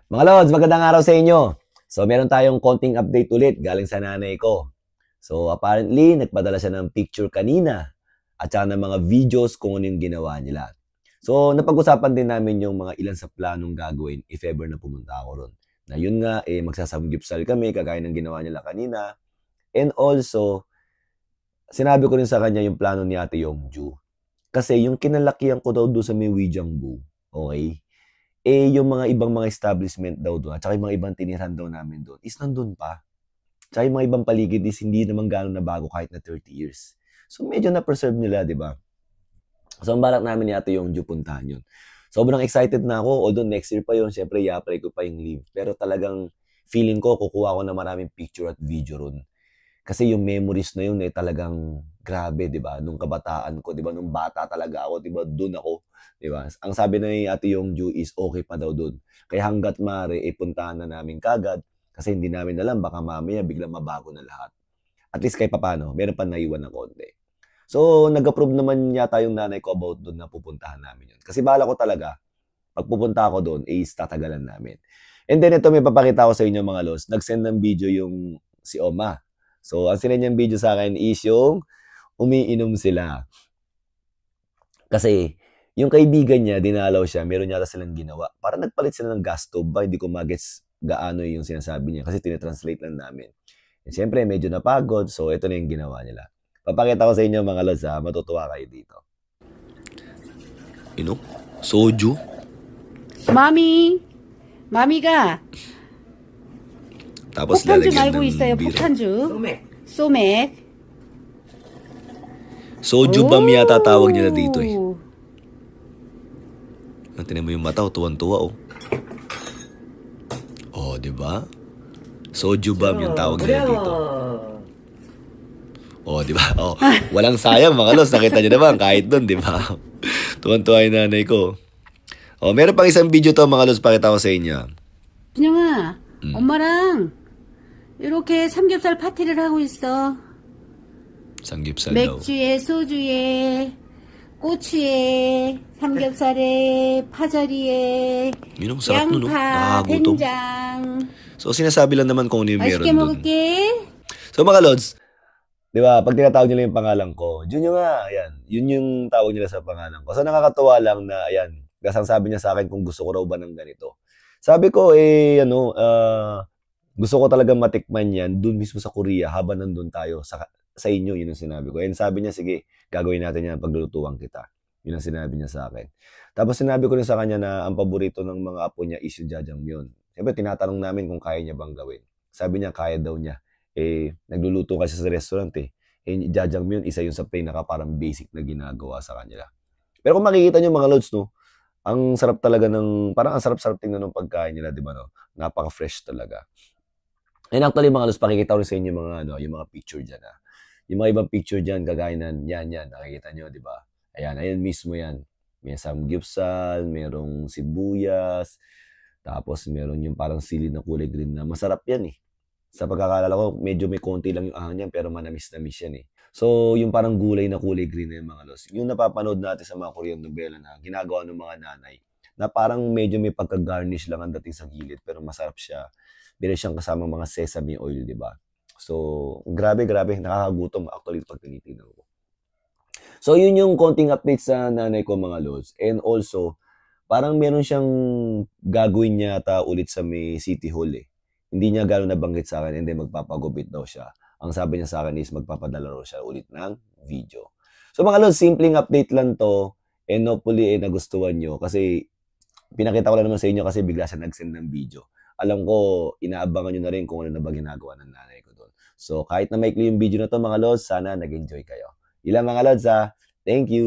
Mga Lods, magandang araw sa inyo. So, meron tayong konting update ulit galing sa nanay ko. So, apparently, nagpadala siya ng picture kanina at saka ng mga videos kung ano yung ginawa nila. So, napag-usapan din namin yung mga ilan sa planong gagawin if ever na pumunta ako ron. Na yun nga, magsasamgyupsal kami kagaya ng ginawa nila kanina. And also, sinabi ko rin sa kanya yung plano ni Ate Yongju. Kasi yung kinalakihan ko daw doon sa may Wijiangbu, okay? Yung mga ibang mga establishment daw doon at saka yung mga ibang tinirhan daw namin doon is nandun pa. Tsaka yung mga ibang paligid is hindi naman gano'n na bago kahit na 30 years. So, medyo na-preserve nila, di ba? So, ang balak namin ni Ate Yongju puntahan yun. Sobrang excited na ako. Although next year pa yun, syempre, i-apply ko pa yung leave. Pero talagang feeling ko, kukuha ko na maraming picture at video ron. Kasi yung memories na yun talagang grabe, 'di ba? Nung kabataan ko, 'di ba? Nung bata talaga ako, 'di ba? Doon ako, 'di ba? Ang sabi ni Ate Yongju is okay pa daw doon. Kaya hangga't maaari puntahan na namin kagad kasi hindi namin alam baka mamaya biglang mabago na lahat. At least kahit papaano, meron pa naiwan ng konti. So, nag-approve naman yata yung nanay ko about doon na pupuntahan namin yun. Kasi bala ko talaga, pag pupunta ako doon, is tatagalan namin. And then ito may papakita ko sa inyo mga los. Nag-send ng video yung si Oma. So, ang sinend niyang video sa akin is yung umiinom sila. Kasi, yung kaibigan niya, dinalaw siya, meron yata silang ginawa. Parang nagpalit sila ng gas stove ba? Hindi ko magets gaano yung sinasabi niya kasi tinetranslate lang namin. And syempre, medyo napagod. So, ito na yung ginawa nila. Papakita ko sa inyo mga lods ha. Matutuwa kayo dito. Soju? 마미, 마미가 Tapos 폭탄주 lalagyan 말고 ng 있어요. biro. 폭탄주. 소맥. Soju bomb yata tawag nila dito eh. 오. Tingnan mo yung mata, tuwan-tuwa oh. Oh, di ba? Soju bomb yung tawag nila dito. Oh, di ba? Oh, walang sayang mga los. Nakita niyo naman kahit doon, di ba? Tuwan-tuwa yung nanay ko. Oh, meron pang isang video to mga los, pakita ko sa inyo. 준영아, 엄마랑 이렇게 삼겹살 파티를 하고 있어. Samgyupsal daw. 맥주에 소주에 꼬치에 삼겹살에 파절이에 Yun ang sarap nun, no? 양파 Nakakagutom. 된장. So, sinasabi lang naman kung ano yung meron 맛있게 dun. 먹을게. So, mga lods, di ba, pag tinatawag nila yung pangalan ko, Junyo nga, ayan, yun yung tawag nila sa pangalan ko. So, nakakatuwa lang na, ayan, gasang sabi niya sa akin kung gusto ko raw ba ng ganito. Sabi ko, gusto ko talagang matikman yan dun mismo sa Korea habang nandun tayo sa inyo, yun ang sinabi ko. And sabi niya, sige, gagawin natin yan, paglulutuan kita. Yun ang sinabi niya sa akin. Tapos sinabi ko rin sa kanya na ang paborito ng mga apo niya is yung jajangmyeon. Siyempre, tinatanong namin kung kaya niya bang gawin. Sabi niya, kaya daw niya. Nagluluto kasi sa restaurant eh. Jajangmyeon, isa yun sa pinaka parang basic na ginagawa sa kanila. Pero kung makikita niyo mga lods, no, ang sarap talaga parang ang sarap-sarap tingnan ng pagkain nila, di ba, no? Napaka-fresh talaga. And actually, mga lods, pakikita ko rin sa inyo yung mga picture dyan, ha. Yung mga ibang picture dyan, kagaya yan, nakikita nyo, di ba? Ayan mismo yan. May samgyupsal, merong sibuyas, tapos meron yung parang sili na kulay green na masarap yan eh. Sa pagkakalala ko, medyo may konti lang yung ahang yan, pero manamis-namis yan eh. So, yung parang gulay na kulay green na yung mga los. Yung napapanood natin sa mga Korean novela na ginagawa ng mga nanay, na parang medyo may pagka-garnish lang ang dating sa gilid, pero masarap siya. Meron siyang kasamang mga sesame oil, di ba? So, grabe, nakakagutom actually pag tinitignan ko. So, yun yung konting update sa nanay ko mga lods. And also, parang meron siyang gagawin niya ulit sa may City Hall eh. Hindi niya gano'n nabanggit sa akin, hindi magpapagupit daw siya. Ang sabi niya sa akin is magpapadala raw siya ulit ng video. So mga lods, simpleng update lang to. And hopefully, nagustuhan nyo. Kasi pinakita ko lang naman sa inyo kasi bigla siya nag-send ng video. Alam ko, inaabangan nyo na rin kung ano na ba ginagawa ng nanay ko doon. So kahit na maikli yung video na to mga lods, sana nag-enjoy kayo. Ilang mga lods ha. Thank you!